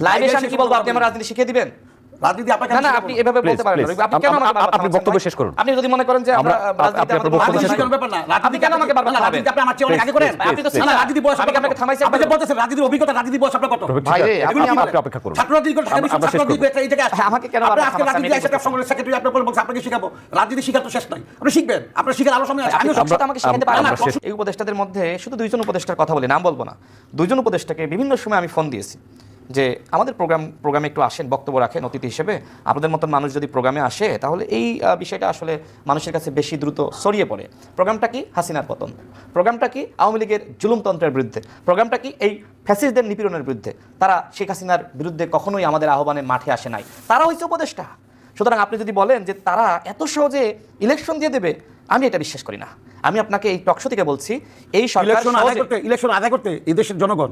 লাইভে এসে আমি কি বলবো? আপনি আমার রাজনীতি শিখিয়ে দিবেন? রাজনীতি আপনাকে না, আপনি এভাবে বলতে পারেন না। আপনি কেন আমাকে বারবার আপনি বক্তব্য শেষ করুন। আপনি যদি মনে করেন যে আমরা রাজনীতি আপনার বক্তব্য শেষ করুন। ব্যাপার না, আপনি কেন আমাকে বারবার থামাবেন? আপনি আমার চেয়ে অনেক আগে করেন। আপনি তো না, রাজনীতি বয়স আমি আপনাকে থামাইছি। আপনি যে বলতেছেন রাজনীতির অভিজ্ঞতা, রাজনীতি বয়স আপনার কত? ভাই রে, আপনি আপনি অপেক্ষা করুন। ছাত্র রাজনীতি করতে ছাত্র রাজনীতি এই জায়গায় আসেন। আমাকে কেন আপনি বারবার আজকে রাজনীতি থামাচ্ছেন? আইসা সংগ্রামের সেক্রেটারি আপনার বলছে আপনাকে শিখাবো। রাজনীতি শিখার তো শেষ নাই। আপনি শিখবেন। আপনার শিখার আরো সময় আছে। আপনি আমিও সব কথা আমাকে শিখাতে পারেন না। আমরা শেষ- এই উপদেষ্টাদের মধ্যে শুধু দুইজন উপদেষ্টার কথা বলি, নাম বলবো না। দুইজন উপদেষ্টাকে বিভিন্ন সময় আমি ফোন দিয়েছি যে আমাদের প্রোগ্রামে একটু আসেন, বক্তব্য রাখেন অতিথি হিসেবে। আপনাদের মতন মানুষ যদি প্রোগ্রামে আসে তাহলে এই বিষয়টা আসলে মানুষের কাছে বেশি দ্রুত ছড়িয়ে পড়ে। প্রোগ্রামটা কি? হাসিনার পতন। প্রোগ্রামটা কি? আওয়ামী লীগের জুলুমতন্ত্রের বিরুদ্ধে। প্রোগ্রামটা কি? এই ফ্যাসিস্টদের নিপীড়নের বিরুদ্ধে। তারা শেখ হাসিনার বিরুদ্ধে কখনোই আমাদের আহ্বানে মাঠে আসে নাই। তারা হচ্ছে উপদেষ্টা। সুতরাং আপনি যদি বলেন যে তারা এত সহজে ইলেকশন দিয়ে দেবে, আমি এটা বিশ্বাস করি না। আমি আপনাকে এই টকশো থেকে বলছি, এই সরকার ইলেকশন আদায় করতে এই দেশের জনগণ,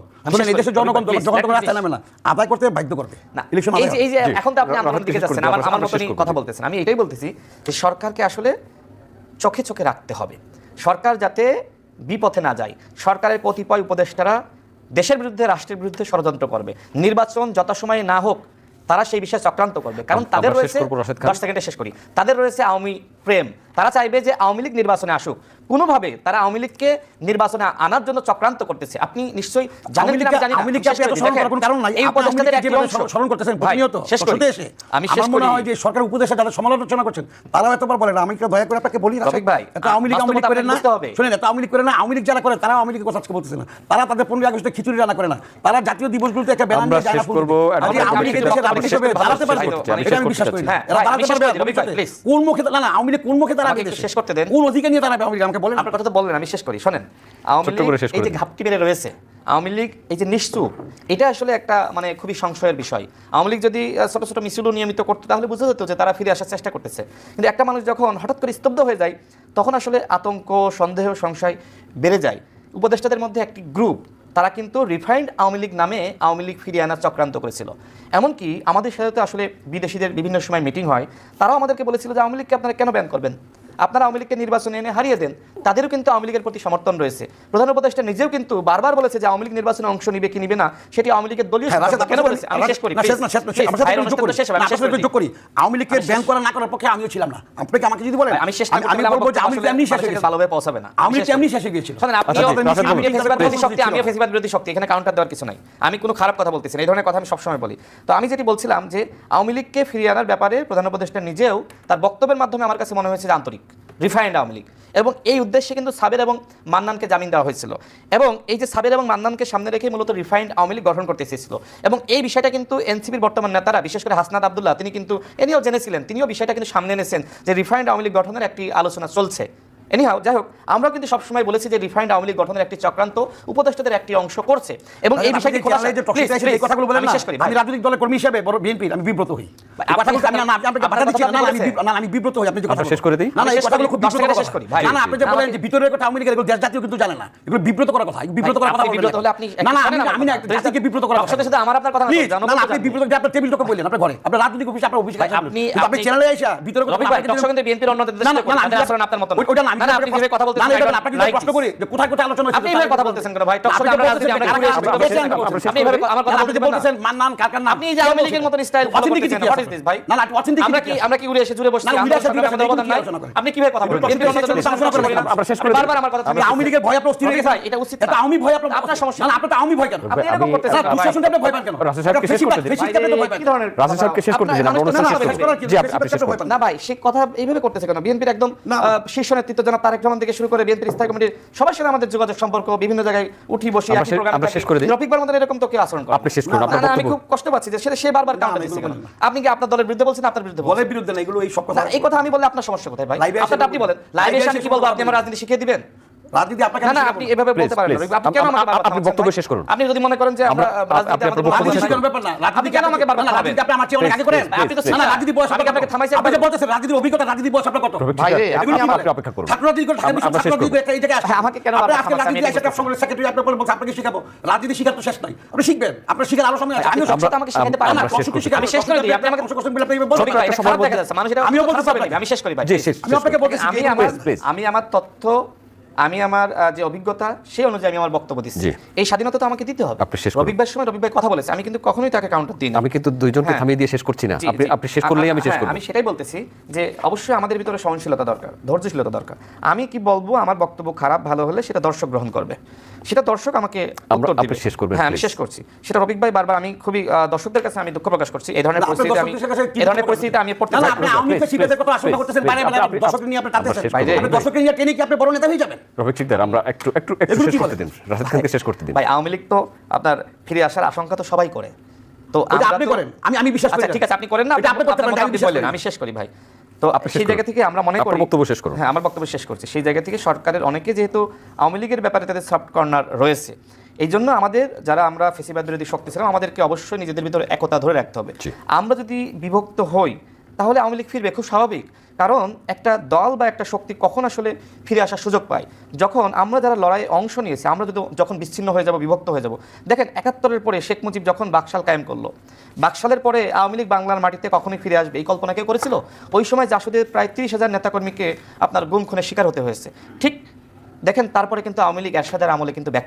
এই দেশের জনগণ যখন তখন রাস্তায় নামে না, আদায় করতে বাধ্য করবে না। ইলেকশন এই যে এখন তো আপনি আন্দোলন দিকে যাচ্ছেন, আমার মতনই কথা বলতেছেন। আমি এটাই বলতেছি যে সরকারকে আসলে চোখে চোখে রাখতে হবে। সরকার যাতে বিপথে না যায়। সরকারের কতিপয় উপদেষ্টারা দেশের বিরুদ্ধে, রাষ্ট্রের বিরুদ্ধে ষড়যন্ত্র করবে। নির্বাচন যথাসময়ে না হোক তারা সেই বিষয়ে চক্রান্ত করবে। কারণ তাদের রয়েছে, 10 সেকেন্ডে শেষ করি, তাদের রয়েছে আওয়ামী প্রেম। তারা চাইবে যে আওয়ামী লীগ নির্বাচনে আসুক। কোনোভাবে তারা আওয়ামী লীগকে নির্বাচনে আনার জন্য চক্রান্ত করতেছে। আপনি নিশ্চয়ই জানেন কিনা আমি জানি না। আওয়ামী লীগকে এত স্মরণ করার কোনো কারণ নাই। এই উপদেষ্টাদের একটি অংশ স্মরণ করতেছেন প্রতিনিয়ত। শেষ করি। আমি শেষ মনে হয় যে সরকার উপদেষ্টা যারা সমালোচনা করছেন তারাও এতবার বলেন, আমি দয়া করে আপনাকে বলি না ভাই, এত আওয়ামী লীগ করেন না। শুনেন, এত আওয়ামী লীগ করে না। আওয়ামী লীগ যারা করে তারা আওয়ামী লীগের কথা আজকে বলতেছে না। তারা তাদের 15 আগস্টে খিচুড়ি রান্না করে না। তারা জাতীয় দিবসগুলোতে একটা ব্যানার নিয়ে যায় না। আওয়ামী লীগের দেশে রাজনীতি হিসেবে দাঁড়াতে পারবে, এটা আমি বিশ্বাস করি না। এরা দাঁড়াতে পারবে কোন মুখে? না, আওয়ামী লীগ কোন মুখে দাঁড়াবে? শেষ করতে দেন। কোন অধিকার নিয়ে দাঁড়াবে আওয়ামী লীগ? আমাকে বলেন। আপনার কথা তো বললেন, আমি শেষ করি। শোনেন, আওয়ামী লীগ এই যে ঘাপটি মেরে রয়েছে, আওয়ামী লীগ এই যে নিশ্চুপ, এটা আসলে একটা মানে খুবই সংশয়ের বিষয়। আওয়ামী লীগ যদি ছোট ছোট মিছিলও নিয়মিত করতো তাহলে বোঝা যেত যে তারা ফিরে আসার চেষ্টা করতেছে। কিন্তু একটা মানুষ যখন হঠাৎ করে স্তব্ধ হয়ে যায় তখন আসলে আতঙ্ক, সন্দেহ, সংশয় বেড়ে যায়। উপদেষ্টাদের মধ্যে একটি গ্রুপ, তারা কিন্তু রিফাইন্ড আওয়ামী লীগ নামে আওয়ামী লীগ ফিরিয়ে আনার চক্রান্ত করেছিল। এমনকি আমাদের সাথে তো আসলে বিদেশিদের বিভিন্ন সময় মিটিং হয়, তারাও আমাদেরকে বলেছিল যে আওয়ামী লীগকে আপনারা কেন ব্যান করবেন, আপনারা আওয়ামী লীগকে নির্বাচনে এনে হারিয়ে দেন। তাদেরও কিন্তু আওয়ামী লীগের প্রতি সমর্থন রয়েছে। প্রধান উপদেষ্টা নিজেও কিন্তু বারবার বলেছে যে আওয়ামী লীগ নির্বাচনে অংশ নিবে কি নিবে না সেটি আওয়ামী লীগের দলীয় কেন বলেছে। আমি শেষ করি, আওয়ামী লীগকে ব্যান করা না করার পক্ষে আমিও ছিলাম না। আপনাকে আমাকে যদি বলেন, আমি শেষ আমি বলবো যে আওয়ামী লীগ এমনি শেষ হয়ে গেছে, ভালোভাবে পৌঁছাবে না। আওয়ামী লীগ এমনি শেষ হয়ে গিয়েছিল। আমিও ফেসিবাদ বিরোধী শক্তি, এখানে কাউন্টার দেওয়ার কিছু নাই। আমি কোনো খারাপ কথা বলতেছি না, এই ধরনের কথা আমি সবসময় বলি। তো আমি যেটি বলছিলাম যে আওয়ামী লীগকে ফিরিয়ে আনার ব্যাপারে প্রধান উপদেষ্টা নিজেও তার বক্তব্যের মাধ্যমে আমার কাছে মনে হয়েছে যে আন্তরিক, রিফাইন্ড আওয়ামী লীগ। এবং এই উদ্দেশ্যে কিন্তু সাবের এবং মান্নানকে জামিন দেওয়া হয়েছিল। এবং এই যে সাবের এবং মান্নানকে সামনে রেখে মূলত রিফাইন্ড আওয়ামী লীগ গঠন করতে চেয়েছিল। এবং এই বিষয়টা কিন্তু এনসিপির বর্তমান নেতারা, বিশেষ করে হাসনাত আব্দুল্লাহ, তিনি কিন্তু এনেও জেনেছিলেন, তিনিও বিষয়টা কিন্তু সামনে এনেছেন যে রিফাইন্ড আওয়ামী লীগ গঠনের একটি আলোচনা চলছে। এনিহাও যাই হোক, আমরা কিন্তু সবসময় বলেছি যে রিফাইন্ড আওয়ামী লীগ গঠনের একটি চক্রান্ত উপদেষ্টাদের একটি অংশ করছে। এবং এই বিষয়টি আমি রাজনৈতিক দলের কর্মী হিসেবে বড় বিএনপির আমি বিব্রত হই। আমি বিব্রত হই। আপনি যে কথা শেষ করে দিই। না, এই কথাগুলো খুব বিব্রত শেষ করি ভাই। না, আপনি যে বলেন যে ভিতরের কথা আওয়ামী লীগের, এগুলো দেশ জাতীয় কিন্তু জানে না, এগুলো বিব্রত করার কথা। বিব্রত করার কথা বিব্রত হলে আপনি না, আমি না জাতিকে বিব্রত করার কথা। সাথে আমার আপনার কথা না, আপনি বিব্রত যে আপনার টেবিল টকে বললেন আপনার ঘরে, আপনার রাজনৈতিক অফিসে, আপনার অফিসে আপনি চ্যানেলে আইসা ভিতরে কথা কিন্তু বিএনপির অন্যদের আসলে আপনার মত ওটা না, আপনি যে কথা বলতে না, আপনাকে প্রশ্ন করি যে কোথায় কোথায় আলোচনা হচ্ছে। আপনি এভাবে কথা বলতেছেন কেন ভাই? টকশোতে আমরা রাজনীতি আমরা ঘুরে এসে আপনি এভাবে আমার কথা আপনি বলতেছেন মান্নান কারখানা, আপনি যে আওয়ামী লীগের মত স্টাইল ফলো করতেছেন। হোয়াট ইজ দিস ভাই? না, অথেন্টিক আমরা কি ঘুরে এসে জুড়ে বসছি? আপনি কিভাবে কথা বলেন? বিএনপির অন্যদের আলোচনা করেন। আমরা শেষ করে বারবার আমার কথা আমি আওয়ামী লীগের ভয় আপনি অস্থির হয়ে গেছে। এটা উচিত এটা আওয়ামী ভয় আপনার সমস্যা না, আপনি তো আওয়ামী ভয় কেন? আপনি এরকম করতেছেন না, দুঃশাসনটা আপনি ভয় পান কেন? রাসেল সাহেবকে শেষ করতে দিন। কি ধরনের রাসেল সাহেবকে শেষ করতে দিন। আমরা অনুষ্ঠান শেষ করব। জি, আপনি শেষ করুন। না ভাই, সে কথা এইভাবে করতেছে কেন? বিএনপির একদম শীর্ষ নেতৃত্ব জনাব তারেক রহমান থেকে শুরু করে বিএনপির স্থায়ী কমিটির সবার সাথে আমাদের যোগাযোগ সম্পর্ক, বিভিন্ন জায়গায় উঠি বসি একই প্রোগ্রাম। আমরা শেষ করে দিই। রফিকবার মতন এরকম তো কেউ আচরণ করে। আপনি শেষ করুন। আপনার আমি খুব কষ্ট পাচ্ছি যে সে বারবার কাউন্টার দিচ্ছে কেন? আপনি কি আপনার দলের বিরুদ্ধে বলছেন? আপনার বিরুদ্ধে বলেন। দলের বিরুদ্ধে না, এগুলো এই সব কথা। এই কথা আমি বললে আপনার সমস্যা কোথায় ভাই? আপনারটা আপনি বলেন। লাইভে এসে আমি কি বলবো? আপনি আমার রাজনীতি শিখিয়ে দিবেন? রাজনীতি আপনাকে না, আপনি এভাবে বলতে পারেন না। আপনি কেন আমাকে বারবার আপনি বক্তব্য শেষ করুন। আপনি যদি মনে করেন যে আমরা রাজনীতি আমাদের বক্তব্য শেষ করুন। ব্যাপার না, আপনি কেন আমাকে বারবার থামাবেন? আপনি আমার চেয়ে অনেক আগে করেন। আপনি তো না, রাজনীতি বয়স আমি আপনাকে থামাইছি। আপনি যে বলতেছেন রাজনীতির অভিজ্ঞতা, রাজনীতি বয়স আপনার কত? ভাই রে, আপনি অপেক্ষা করুন। ছাত্র রাজনীতি করতে এই জায়গায় আসেন। আমাকে কেন আপনি বারবার আজকে রাজনীতি থামাচ্ছেন? আইসা সংগ্রামের সেক্রেটারি আপনার বলছে আপনাকে শিখাবো। রাজনীতি শিখার তো শেষ নাই। আপনি শিখবেন। আপনার শিখার আরো সময় আছে। আমিও সব কথা আমাকে শিখাতে পারেন না। আমি শেষ করে দিই। আপনি আমাকে কোশ্চেন বলে আপনি বলবেন ভাই, এটা খারাপ দেখা যাচ্ছে। মানুষ এটা আমিও বলতে পারি। আমি শেষ করি ভাই। আমি আপনাকে বলতেছি আমি আমার তথ্য আমি আমার যে অভিজ্ঞতা সেই অনুযায়ী আমি আমার বক্তব্য দিচ্ছি। এই স্বাধীনতা তো আমাকে দিতে হবে। রবিক ভাইয়ের সময় রবিক ভাই কথা বলেছে, আমি কিন্তু কখনোই তাকে কাউন্টার দিই না। আমি কিন্তু দুইজনকে থামিয়ে দিয়ে শেষ করছি না, আপনি শেষ করলেই আমি শেষ করব। আমি সেটাই বলতেছি যে অবশ্যই আমাদের ভিতরে সহনশীলতা দরকার, ধৈর্যশীলতা দরকার। আমি কি বলবো, আমার বক্তব্য খারাপ ভালো হলে সেটা দর্শক গ্রহণ করবে, সেটা দর্শক আমাকে উত্তর দিবে। শেষ করবেন। হ্যাঁ, আমি শেষ করছি। সেটা রবিক ভাই বারবার, আমি খুবই দর্শকদের কাছে আমি দুঃখ প্রকাশ করছি এই ধরনের পরিস্থিতি, আমি পড়তে চাই না। আপনি আওয়ামী লীগের শিবিরের কথা আশঙ্কা করতেছেন, বাইরে দর্শককে নিয়ে আপনি টানতেছেন, আপনি দর্শককে নিয়ে টেনে কি আপনি বড় নেতা হয়ে যাবেন? রফিক শিকদার, আমরা একটু শেষ করতে দিন, রাশেদ খানকে শেষ করতে দিন। ভাই আওয়ামী লীগ তো আপনার ফিরে আসার আশঙ্কা তো সবাই করে, তো আপনি করেন, আমি বিশ্বাস করি। আচ্ছা ঠিক আছে, আপনি করেন না, আপনি করতে পারেন, আমি বিশ্বাস করি। আমি শেষ করি ভাই। তো সেই জায়গা থেকে আমরা মনে করি, বক্তব্য শেষ করুন। হ্যাঁ, আমার বক্তব্য শেষ করছি। সেই জায়গা থেকে সরকারের অনেকে যেহেতু আওয়ামী লীগের ব্যাপারে তাদের সফট কর্নার রয়েছে, এই জন্য আমাদের যারা আমরা ফেসিবাদ বিরোধী শক্তি ছিলাম, আমাদেরকে অবশ্যই নিজেদের ভিতরে একতা ধরে রাখতে হবে। আমরা যদি বিভক্ত হই তাহলে আওয়ামী লীগ ফিরবে, খুব স্বাভাবিক। কারণ একটা দল বা একটা শক্তি কখন আসলে ফিরে আসার সুযোগ পায়, যখন আমরা যারা লড়াইয়ে অংশ নিয়েছি আমরা যখন বিচ্ছিন্ন হয়ে যাব, বিভক্ত হয়ে যাব। দেখেন ৭১-এর পরে শেখ মুজিব যখন বাকশাল কায়েম করলো, বাকশালের পরে আওয়ামী লীগ বাংলার মাটিতে কখনোই ফিরে আসবে এই কল্পনা কেউ করেছিল? ওই সময় জাসদের প্রায় ৩০,০০০ নেতাকর্মীকে আপনার গুম খুনের শিকার হতে হয়েছে। ঠিক দেখেন, তারপরে কিন্তু আওয়ামী লীগ এরশাদের আমলে কিন্তু ব্যাক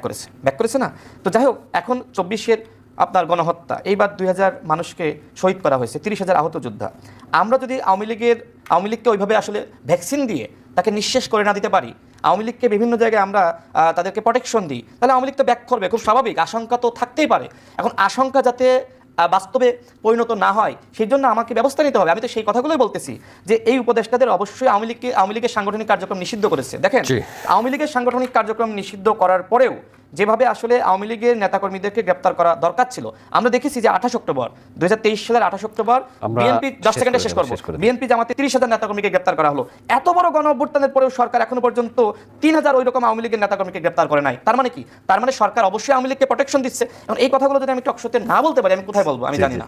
করেছে না? তো যাই হোক, এখন ২৪-এর আপনার গণহত্যা, এইবার ২০০০ মানুষকে শহীদ করা হয়েছে, ৩০,০০০ আহত যোদ্ধা। আমরা যদি আওয়ামী লীগকে ওইভাবে আসলে ভ্যাকসিন দিয়ে তাকে নিঃশেষ করে না দিতে পারি, আওয়ামী লীগকে বিভিন্ন জায়গায় আমরা তাদেরকে প্রোটেকশন দিই, তাহলে আওয়ামী লীগ তো ব্যাক করবে, খুব স্বাভাবিক। আশঙ্কা তো থাকতেই পারে। এখন আশঙ্কা যাতে বাস্তবে পরিণত না হয় সেই জন্য আমাকে ব্যবস্থা নিতে হবে। আমি তো সেই কথাগুলোই বলতেছি যে এই উপদেষ্টাদের অবশ্যই আওয়ামী লীগের সাংগঠনিক কার্যক্রম নিষিদ্ধ করেছে। দেখেন, আওয়ামী লীগের সাংগঠনিক কার্যক্রম নিষিদ্ধ করার পরেও যেভাবে আসলে আওয়ামী লীগের নেতাকর্মীদেরকে গ্রেপ্তার করা দরকার ছিল, আমরা দেখেছি যে ২৮ অক্টোবর ২০২৩ সালের ২৮ অক্টোবর বিএনপি 10 সেকেন্ডে শেষ করব, বিএনপি জামাতে ৩০,০০০ নেতাকর্মীকে গ্রেপ্তার করা হলো। এত বড় গণ অভ্যুত্থানের পরেও সরকার এখনো পর্যন্ত ৩,০০০ ওই রকম আওয়ামী লীগের নেতাকর্মীকে গ্রেপ্তার করে নাই। তার মানে কি? তার মানে সরকার অবশ্যই আওয়ামী লীগকে প্রোটেকশন দিচ্ছে। এখন এই কথাগুলো যদি আমি টকশোতে না বলতে পারি, আমি কোথায় বলবো আমি জানি না।